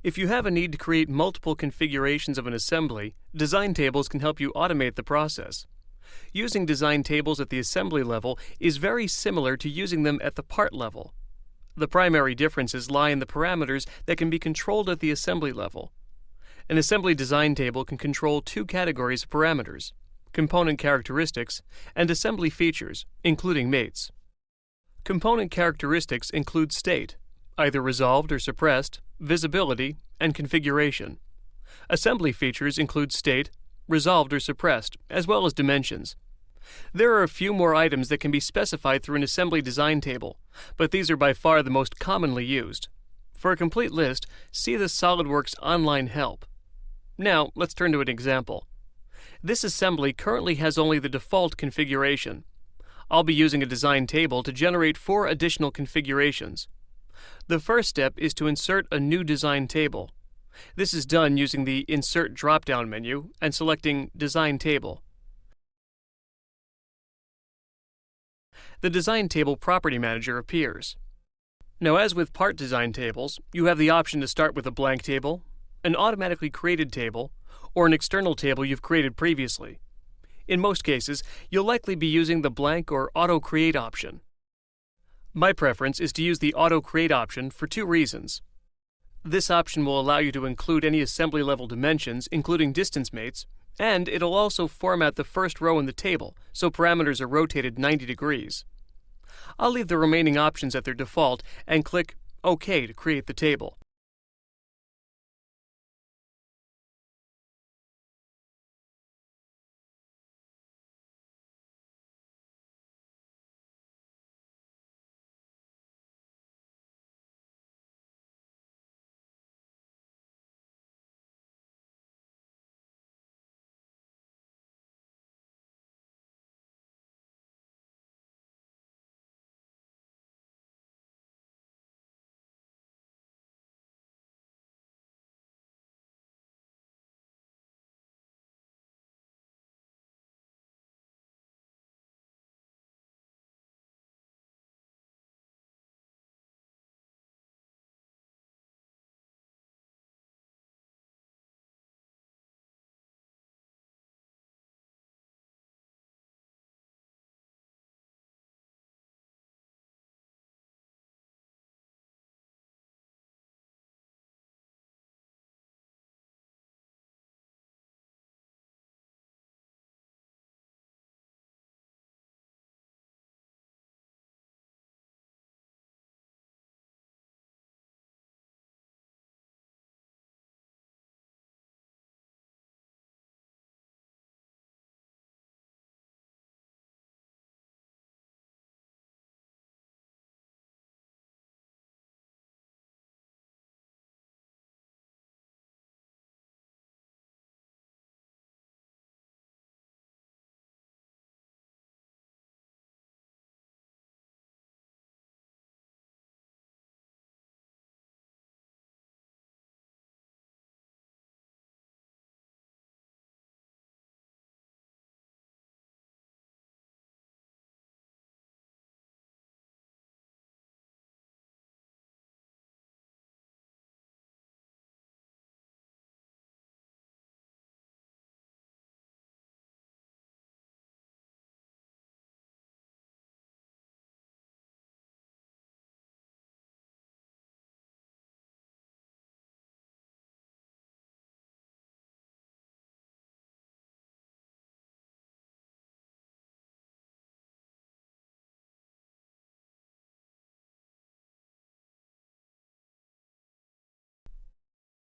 If you have a need to create multiple configurations of an assembly, design tables can help you automate the process. Using design tables at the assembly level is very similar to using them at the part level. The primary differences lie in the parameters that can be controlled at the assembly level. An assembly design table can control two categories of parameters: component characteristics and assembly features, including mates. Component characteristics include state, either resolved or suppressed, visibility, and configuration. Assembly features include state, resolved or suppressed, as well as dimensions. There are a few more items that can be specified through an assembly design table, but these are by far the most commonly used. For a complete list, see the SOLIDWORKS online help. Now, let's turn to an example. This assembly currently has only the default configuration. I'll be using a design table to generate 4 additional configurations. The first step is to insert a new design table. This is done using the Insert drop-down menu and selecting Design Table. The Design Table Property Manager appears. Now, as with part design tables, you have the option to start with a blank table, an automatically created table, or an external table you've created previously. In most cases, you'll likely be using the blank or Auto Create option. My preference is to use the Auto Create option for 2 reasons. This option will allow you to include any assembly level dimensions, including distance mates, and it'll also format the first row in the table so parameters are rotated 90 degrees. I'll leave the remaining options at their default and click OK to create the table.